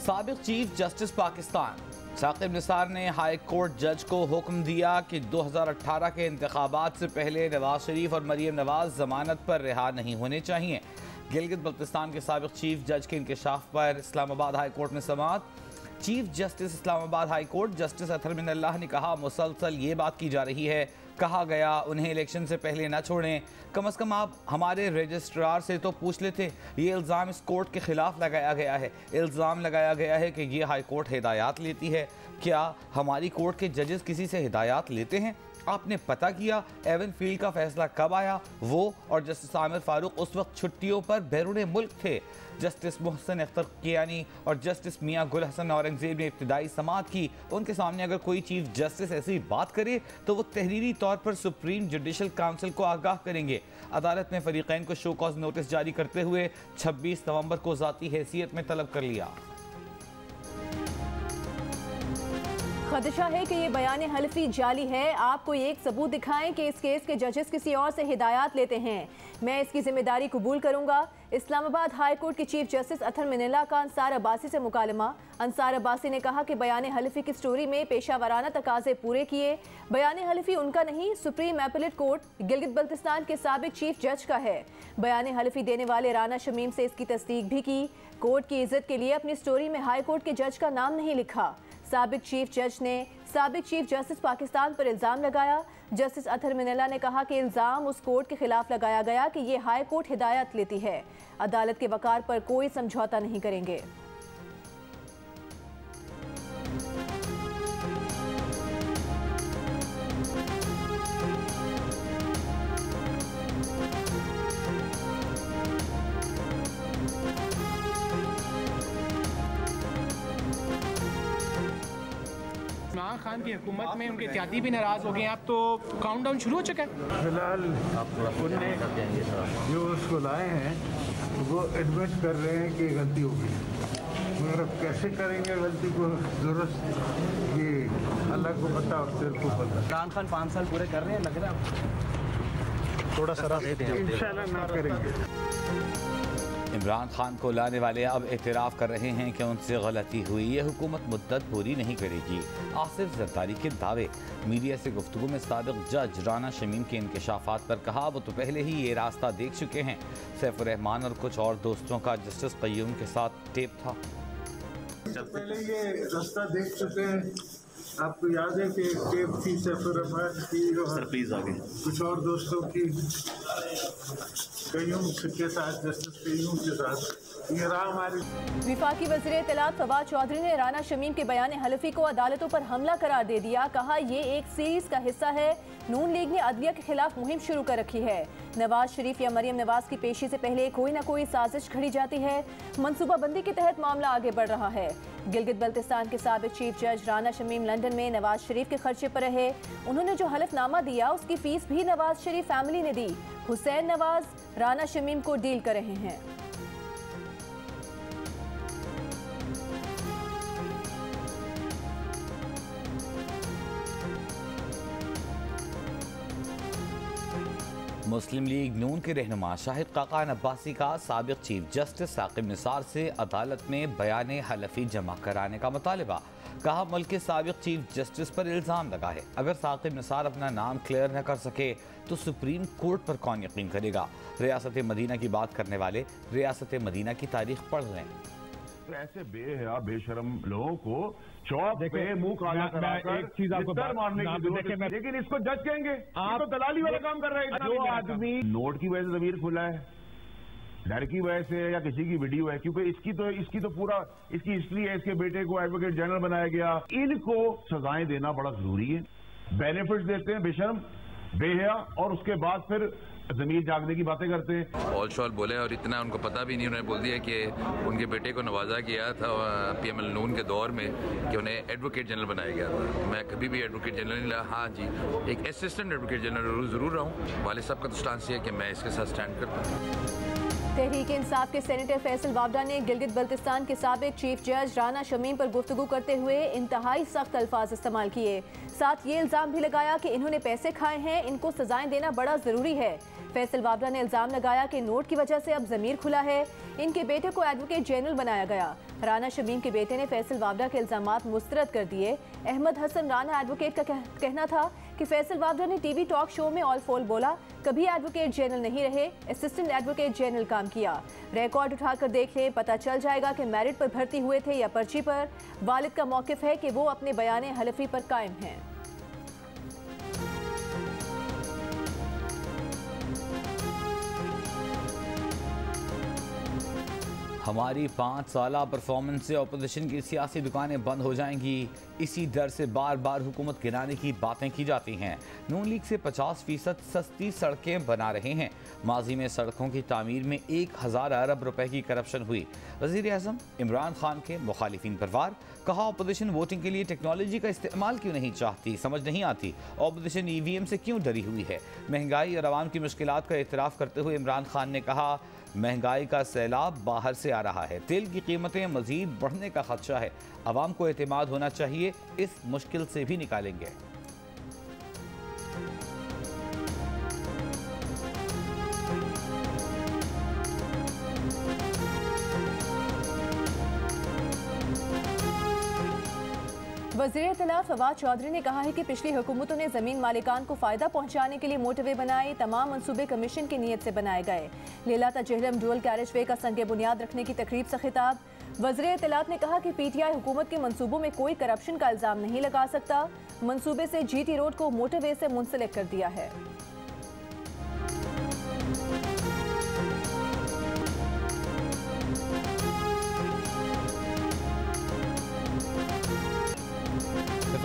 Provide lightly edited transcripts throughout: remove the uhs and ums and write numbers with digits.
साबिक chief justice Pakistan Saqib Nisar ने high court जज को हुक्म दिया कि 2018 के इंतखाबात से पहले नवाज शरीफ और मरीम नवाज जमानत पर रिहा नहीं होने चाहिए। गिलगित बल्तिस्तान के साबिक चीफ जज के इंकशाफ पर इस्लामाबाद हाई कोर्ट में समाअत। Chief justice Islamabad high court justice Athar Minallah ने कहा, मुसलसल ये बात की जा रही है, कहा गया उन्हें इलेक्शन से पहले न छोड़ें, कम से कम आप हमारे रजिस्ट्रार से तो पूछ लेते। ये इल्ज़ाम इस कोर्ट के खिलाफ लगाया गया है। इल्ज़ाम लगाया गया है कि ये हाई कोर्ट हिदायत लेती है। क्या हमारी कोर्ट के जजेस किसी से हिदायत लेते हैं? आपने पता किया एवन फील्ड का फैसला कब आया? वो और जस्टिस आमिर फारूक उस वक्त छुट्टियों पर बैरून मुल्क थे। जस्टिस मोहसिन अख्तर कियानी और जस्टिस मियां गुल हसन औरंगजेब ने इब्तिदाई समाअत की। उनके सामने अगर कोई चीफ जस्टिस ऐसी बात करे तो वो तहरीरी तौर पर सुप्रीम जुडिशल काउंसिल को आगाह करेंगे। अदालत ने फरीकैन को शो कॉज नोटिस जारी करते हुए 26 नवंबर को ज़ाती हैसियत में तलब कर लिया। खदशा है कि ये बयान हल्फी जाली है। आप कोई एक सबूत दिखाएं कि इस केस के जजेस किसी और से हिदायत लेते हैं, मैं इसकी जिम्मेदारी कबूल करूंगा। इस्लामाबाद हाई कोर्ट के चीफ जस्टिस अतहर मिनल्लाह का अंसार अब्बासी से मुकालमा। अंसार अब्बासी ने कहा कि बयान हल्फी की स्टोरी में पेशा वराना तकाजे पूरे किए। बयान हल्फी उनका नहीं, supreme appellate court Gilgit Baltistan के साबिक चीफ जज का है। बयान हल्फी देने वाले राना शमीम से इसकी तस्दीक भी की। कोर्ट की इज्जत के लिए अपनी स्टोरी में हाई कोर्ट के जज का नाम नहीं लिखा। साबिक चीफ जज ने साबिक चीफ जस्टिस पाकिस्तान पर इल्ज़ाम लगाया। जस्टिस अतहर मिनल्लाह ने कहा कि इल्ज़ाम उस कोर्ट के खिलाफ लगाया गया कि ये हाई कोर्ट हिदायत लेती है। अदालत के वकार पर कोई समझौता नहीं करेंगे। इमरान खान की हुकूमत में उनके इत्यादी भी नाराज हो गए हैं। अब तो काउंटडाउन शुरू हो चुका है। फिलहाल उन्होंने जो उसको लाए हैं वो एडमिट कर रहे हैं कि गलती हो गई, मगर अब कैसे करेंगे गलती को दुरुस्त ये अल्लाह को पता और तेरे को पता। इमरान खान 5 साल पूरे कर रहे हैं, लग रहा है थोड़ा सा इंशाल्लाह ना करेंगे। इमरान खान को लाने वाले अब एतराफ़ कर रहे हैं कि उनसे गलती हुई। ये हुकूमत मुद्दत पूरी नहीं करेगी। आसिफ जरदारी के दावे। मीडिया से गुफ्तगू में साबिक जज राना शमीम के इंकशाफात पर कहा, वो तो पहले ही ये रास्ता देख चुके हैं। सैफुर रहमान और कुछ और दोस्तों का जस्टिस क़य्यूम के साथ टेप था। पहले ये रास्ता देख चुके हैं। आपको याद है कि टेप थी सैफुर रहमान की और कुछ और दोस्तों की क़य्यूम के साथ, जस्टिस क़य्यूम के साथ। ये रहा हमारी। विफाकी वज़ीर इत्तलात फवाद चौधरी ने राना शमीम के बयान हल्फी को अदालतों पर हमला करार दे दिया। कहा, ये एक सीरीज का हिस्सा है। नून लीग ने अदलिया के खिलाफ मुहिम शुरू कर रखी है। नवाज शरीफ या मरीम नवाज की पेशी से पहले कोई ना कोई साजिश खड़ी जाती है। मनसूबाबंदी के तहत मामला आगे बढ़ रहा है। गिलगित बल्तिस्तान के साबिक चीफ जज राना शमीम लंदन में नवाज शरीफ के खर्चे पर रहे। उन्होंने जो हलफनामा दिया उसकी फीस भी नवाज शरीफ फैमिली ने दी। हुसैन नवाज राना शमीम को डील कर रहे हैं। मुस्लिम लीग नून के रहनुमा शाहिद काकान अब्बासी का साबिक चीफ जस्टिस साकिब निसार से अदालत में बयान हलफी जमा कराने का मुतालबा। कहा, मुल्क के साबिक चीफ जस्टिस पर इल्ज़ाम लगा है। अगर साकिब निसार अपना नाम क्लियर न कर सके तो सुप्रीम कोर्ट पर कौन यकीन करेगा? रियासत मदीना की बात करने वाले रियासत मदीना की तारीख पढ़ लें। तो ऐसे बेहया बेशरम लोगों को चौक पे मुंह काला कराकर एक चीज आपको मारने की जरूरत है, लेकिन इसको जज कहेंगे? आप तो दलाली वाला काम कर रहे हैं। जो आदमी नोट की वजह से जमीर खुला है, डर की वजह से या किसी की वीडियो है, क्योंकि इसकी तो पूरा इसकी हिस्ट्री है। इसके बेटे को एडवोकेट जनरल बनाया गया। इनको सजाएं देना बड़ा जरूरी है। बेनिफिट्स देते हैं बेशरम बेहया, और उसके बाद फिर जमीर जागने की बातें करते हैं। ऑल शॉल बोले और इतना उनको पता भी नहीं। उन्होंने बोल दिया कि उनके बेटे को नवाजा गया था PML नून के दौर में कि उन्हें एडवोकेट जनरल बनाया गया था। मैं कभी भी एडवोकेट जनरल नहीं रहा। हाँ जी, एक असिस्टेंट एडवोकेट जनरल ज़रूर रहा हूँ। वाले साहब का तो स्टांस है कि मैं इसके साथ स्टैंड करता हूँ। तहरीक इंसाफ के सेनेटर फैसल वावडा ने गिलगित बल्तिस्तान के साबिक चीफ जज राना शमीम पर गुफ्तगू करते हुए इंतहाई सख्त अल्फाज इस्तेमाल किए। साथ ये इल्ज़ाम भी लगाया कि इन्होंने पैसे खाए हैं, इनको सजाएं देना बड़ा ज़रूरी है। फैसल वावड़ा ने इल्जाम लगाया कि नोट की वजह से अब ज़मीर खुला है। इनके बेटे को एडवोकेट जनरल बनाया गया। राना शमीम के बेटे ने फैसल वावड़ा के इल्जामात मुस्तरद कर दिए। अहमद हसन राना एडवोकेट का कहना था कि फैसल वावड़ा ने टीवी टॉक शो में ऑल फोल बोला, कभी एडवोकेट जनरल नहीं रहे, असिस्टेंट एडवोकेट जनरल काम किया। रिकॉर्ड उठाकर देख लें, पता चल जाएगा कि मेरिट पर भर्ती हुए थे या पर्ची पर। वालिद का मौक़िफ़ है कि वो अपने बयान हलफी पर कायम हैं। हमारी 5 साला परफॉर्मेंस से अपोजिशन की सियासी दुकानें बंद हो जाएंगी, इसी डर से बार बार हुकूमत गिराने की बातें की जाती हैं। नून लीग से 50% सस्ती सड़कें बना रहे हैं। माजी में सड़कों की तामीर में 1000 अरब रुपए की करप्शन हुई। वज़ीर आज़म इमरान खान के मुखालिफिन पर वार। कहा अपोजिशन वोटिंग के लिए टेक्नोलॉजी का इस्तेमाल क्यों नहीं चाहती, समझ नहीं आती। अपोजिशन EVM से क्यों डरी हुई है। महंगाई और आवाम की मुश्किलात का एतराफ़ करते हुए इमरान खान ने कहा महंगाई का सैलाब बाहर से आ रहा है, तेल की कीमतें मजीद बढ़ने का खदशा है, आवाम को एतमाद होना चाहिए, इस मुश्किल से भी निकालेंगे। वज़ीर इत्तला फवाद चौधरी ने कहा है कि पिछली हुकूमतों ने ज़मीन मालिकान को फ़ायदा पहुँचाने के लिए मोटरवे बनाए। तमाम मंसूबे कमीशन की नीयत से बनाए गए। लेलाता जेहलम डुअल कैरेजवे का संग बुनियाद रखने की तकरीब से खिताब। वज़ीर इत्तलात ने कहा कि PTI हुकूमत के मंसूबों में कोई करप्शन का इल्ज़ाम नहीं लगा सकता। मंसूबे से GT रोड को मोटरवे से मुंसलिक कर दिया है।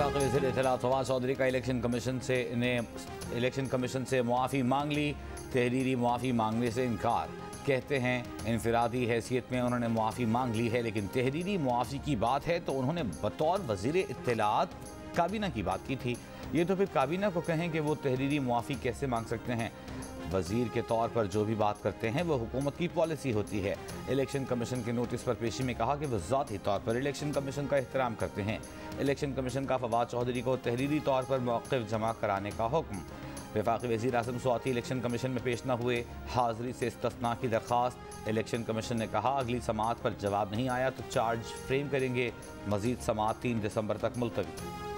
वज़ीर इत्तलात फवाद चौधरी का इलेक्शन कमीशन से मुआफ़ी मांग ली। तहरीरी मुआफ़ी मांगने से इनकार। कहते हैं इनफरादी हैसियत में उन्होंने मुआफ़ी मांग ली है, लेकिन तहरीरी मुआफ़ी की बात है तो उन्होंने बतौर वज़ीर इत्तलात काबीना की बात की थी। ये तो फिर काबीना को कहें कि वो तहरीरी मुआफ़ी कैसे मांग सकते हैं। वज़ीर के तौर पर जो भी बात करते हैं वो हुकूमत की पॉलिसी होती है। इलेक्शन कमीशन के नोटिस पर पेशी में कहा कि वो ज़ाती तौर पर इलेक्शन कमीशन का एहतराम करते हैं। इलेक्शन कमीशन का फवाद चौधरी को तहरीरी तौर पर मौक़िफ़ जमा कराने का हुक्म। वफाकी वज़ीर आज़म स्वाति इलेक्शन कमीशन में पेश न हुए, हाज़री से इस्तिस्ना की दरख्वास्त। इलेक्शन कमीशन ने कहा अगली समाअत पर जवाब नहीं आया तो चार्ज फ्रेम करेंगे। मज़ीद समाअत 3 दिसंबर तक मुलतवी।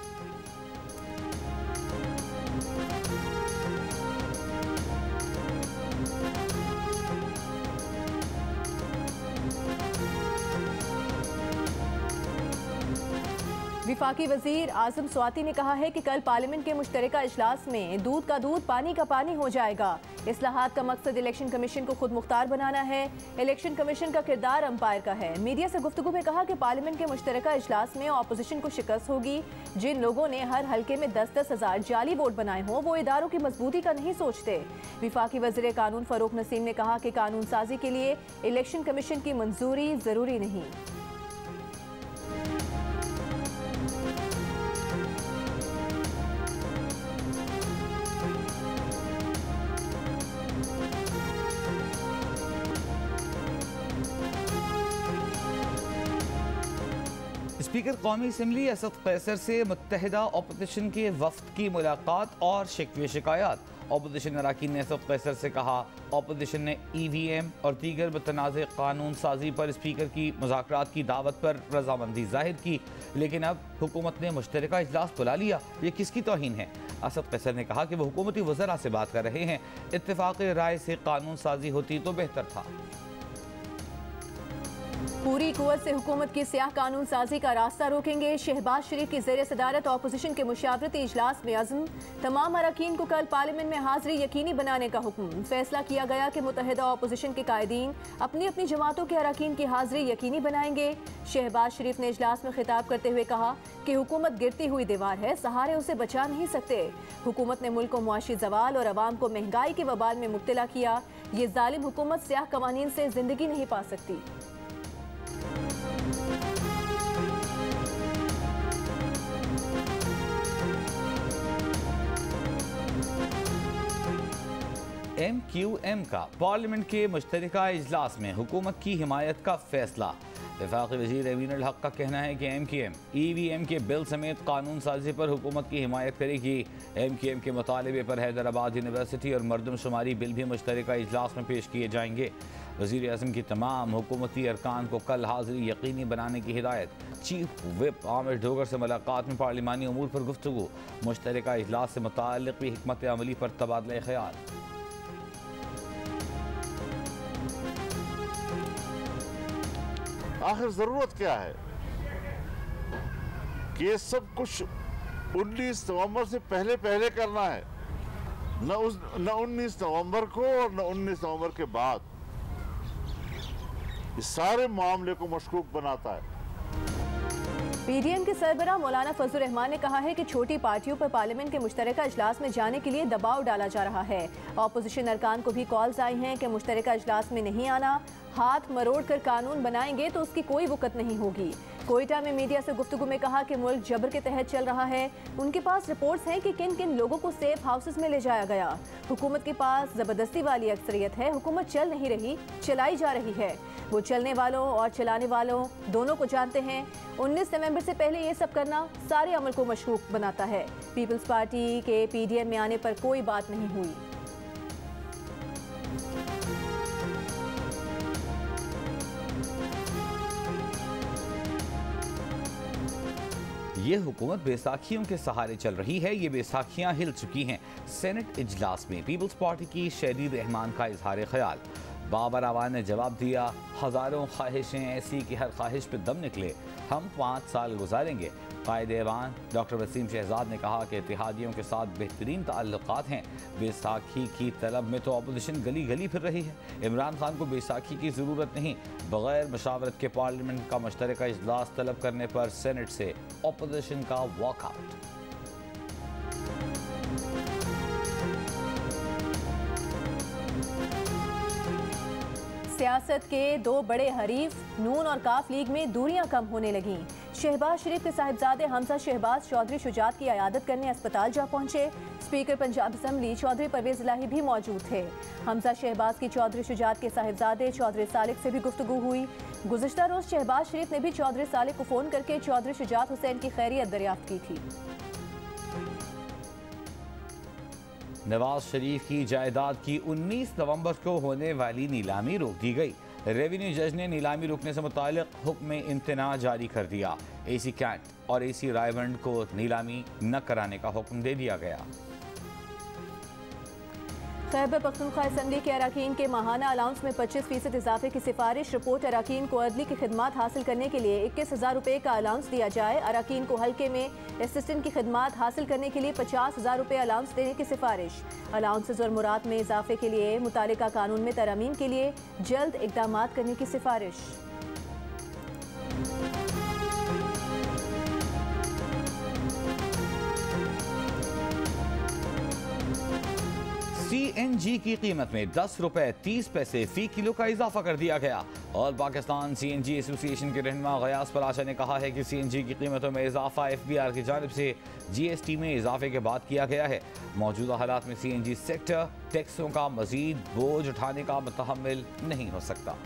वफाकी वज़ीर आज़म स्वाति ने कहा है कि कल पार्लियामेंट के मुश्तरका इजलास में दूध का दूध पानी का पानी हो जाएगा। इस्लाहात का मकसद इलेक्शन कमीशन को खुद मुख्तार बनाना है। इलेक्शन कमीशन का किरदार अंपायर का है। मीडिया से गुफ्तगू में कहा कि पार्लियामेंट के मुश्तरका इजलास में अपोजिशन को शिकस्त होगी। जिन लोगों ने हर हल्के में 10-10 हज़ार जाली वोट बनाए हों वो इदारों की मजबूती का नहीं सोचते। वफाकी वज़ीर कानून फ़ारूक नसीम ने कहा कि कानून साजी के लिए इलेक्शन कमीशन की मंजूरी ज़रूरी नहीं। स्पीकर कौमी असम्बली असद कैसर से मुत्तहिदा अपोजिशन के वफ्द की मुलाकात और शिकवे शिकायत। अपोजिशन अरकान ने असद कैसर से कहा अपोजिशन ने EVM और दीगर मुतनाज़ कानून साजी पर स्पीकर की मुज़ाकरात की दावत पर रजामंदी जाहिर की, लेकिन अब हुकूमत ने मुश्तरका इजलास बुला लिया, ये किसकी तौहीन है। असद कैसर ने कहा कि वो हुकूमती वज़रा से बात कर रहे हैं, इत्तेफाक़ राय से कानून साजी होती तो बेहतर था। पूरी कुव्वत से हुकूमत की स्याह कानून साजी का रास्ता रोकेंगे। शहबाज शरीफ की ज़ेर सदारत अपोजिशन के मुशावरती इजलास में अज़्म। तमाम अरकान को कल पार्लियामेंट में हाज़री यकीनी बनाने का हुक्म। फैसला किया गया कि मुत्तहिदा अपोजिशन के कायदीन अपनी अपनी जमातों के अरकान की हाज़री यकीनी बनाएंगे। शहबाज शरीफ ने इजलास में खिताब करते हुए कहा कि हुकूमत गिरती हुई दीवार है, सहारे उसे बचा नहीं सकते। हुकूमत ने मुल्क को मुआशी जवाल और अवाम को महंगाई के वबाल में मुब्तला किया। ये जालिम हुकूमत स्याह कवानीन से जिंदगी नहीं पा सकती। MQM का पार्लियामेंट के मुश्तरका इजलास में हुकूमत की हिमायत का फैसला। वफाकी वज़ीर अमीन अल हक का कहना है कि MKM EVM के बिल समेत कानून साजी पर हुकूमत की हिमायत करेगी। MKM के मुतालबे पर हैदराबाद यूनिवर्सिटी और मरदमशुमारी बिल भी मुश्तरका इजलास में पेश किए जाएंगे। वज़ीर आज़म की तमाम हुकूमती अरकान को कल हाज़िरी यकीनी बनाने की हिदायत। चीफ व्हिप आमिर ढोगर से मुलाकात में पार्लिमानी अमूर पर गुफ्तगू। मुश्तरका इजलास से मुताल्लिक़ भी हिकमत अमली पर तबादला ख्याल। आखिर जरूरत क्या है कि ये सब कुछ 19 नवंबर से पहले करना है, न 19 नवंबर को और न 19 नवंबर के बाद। इस सारे मामले को मशकूक बनाता है। PDM के सरबराह मौलाना फजल रहमान ने कहा है कि छोटी पार्टियों पर पार्लियामेंट के मुश्तरका इजलास में जाने के लिए दबाव डाला जा रहा है। ऑपोजिशन अरकान को भी कॉल्स आई हैं कि मुश्तरका इजलास में नहीं आना, हाथ मरोड़ कर कानून बनाएंगे तो उसकी कोई वक़्त नहीं होगी। कोयटा में मीडिया से गुफ्तगू में कहा कि मुल्क जबर के तहत चल रहा है। उनके पास रिपोर्ट्स हैं कि किन किन लोगों को सेफ हाउसेस में ले जाया गया। हुकूमत के पास ज़बरदस्ती वाली अक्सरियत है, हुकूमत चल नहीं रही, चलाई जा रही है। वो चलने वालों और चलाने वालों दोनों को जानते हैं। 19 नवंबर से पहले ये सब करना सारे अमल को मशकूक बनाता है। पीपल्स पार्टी के PDM में आने पर कोई बात नहीं हुई। ये हुकूमत बैसाखियों के सहारे चल रही है। ये बैसाखियां हिल चुकी हैं। सेनेट इजलास में पीपल्स पार्टी की शहरीर रहमान का इजहार ख्याल। बाबर आवान ने जवाब दिया, हज़ारों ख्वाहिशें ऐसी कि हर ख्वाहिश पे दम निकले, हम 5 साल गुजारेंगे। कायद ऐवान डॉक्टर वसीम शहजाद ने कहा कि इत्तेहादियों के साथ बेहतरीन ताल्लुकात हैं। बैसाखी की तलब में तो अपोजिशन गली गली फिर रही है। इमरान खान को बैसाखी की ज़रूरत नहीं। बगैर मशावरत के पार्लियामेंट का मुश्तरका इजलास तलब करने पर सेनेट से अपोजिशन का वॉकआउट। सियासत के 2 बड़े हरीफ नून और काफ लीग में दूरियां कम होने लगीं। शहबाज शरीफ के साहिबजादे हमजा शहबाज चौधरी शुजात की अयादत करने अस्पताल जा पहुंचे। स्पीकर पंजाब असम्बली चौधरी परवेज इलाही भी मौजूद थे। हमजा शहबाज की चौधरी शुजात के साहिबजादे चौधरी सालिक से भी गुफ्तगू हुई। गुज़िश्ता रोज शहबाज शरीफ ने भी चौधरी सालिक को फ़ोन करके चौधरी शुजात हुसैन की खैरियत दरियाफ्त की थी। नवाज शरीफ की जायदाद की 19 नवंबर को होने वाली नीलामी रोक दी गई। रेवेन्यू जज ने नीलामी रोकने से मुतालिक हुक्म इम्तना जारी कर दिया। AC कैंट और AC रायवंड को नीलामी न कराने का हुक्म दे दिया गया। खैबर पख्तूनख्वा असम्बली के अरकान के माहाना अलाउंस में 25% इजाफे की सिफारिश। रिपोर्ट अरकान को अदली की खिदमात हासिल करने के लिए 21,000 रुपये का अलाउंस दिया जाए। अरकान को हल्के में असिस्टेंट की खिदमात हासिल करने के लिए 50,000 रुपये अलाउंस देने की सिफारिश। अलाउंसेज और मुराद में इजाफे के लिए मुतालिका कानून में तरमीम के लिए जल्द इकदाम करने की सिफारिश। CNG की कीमत में 10 रुपए 30 पैसे फी किलो का इजाफा कर दिया गया। और पाकिस्तान CNG एसोसिएशन के रहनुमा गयास पराशा ने कहा है कि CNG की कीमतों में इजाफा FBR की जानिब से GST में इजाफे के बाद किया गया है। मौजूदा हालात में CNG सेक्टर टैक्सों का मजीद बोझ उठाने का मुतहम्मिल नहीं हो सकता।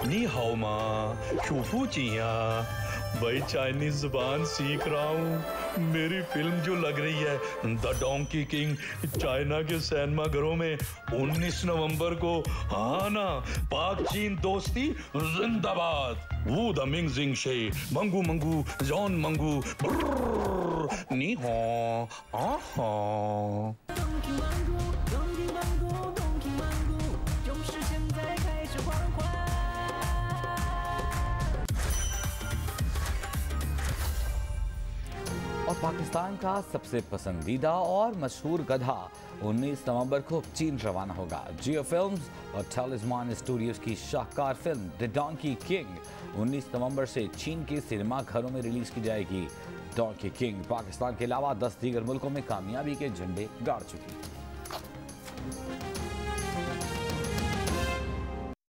नी हाओ माँ, शूफू चिया, भाई चाइनीज जुबान सीख रहा हूँ। मेरी फिल्म जो लग रही है द डोंकी किंग चाइना के सिनेमा घरों में 19 नवंबर को। हाँ ना, पाक चीन दोस्ती जिंदाबाद। वू द मिंग जिंग शे मंगू मंगू जॉन मंगू नी हो आहा। और पाकिस्तान का सबसे पसंदीदा और मशहूर गधा 19 नवंबर को चीन रवाना होगा। जियो फिल्म्स और टेलिस्मान स्टूडियोज की शाहकार फिल्म द डोंकी किंग 19 नवंबर से चीन के सिनेमा घरों में रिलीज की जाएगी। डोंकी किंग पाकिस्तान के अलावा 10 दीगर मुल्कों में कामयाबी के झंडे गाड़ चुकी है।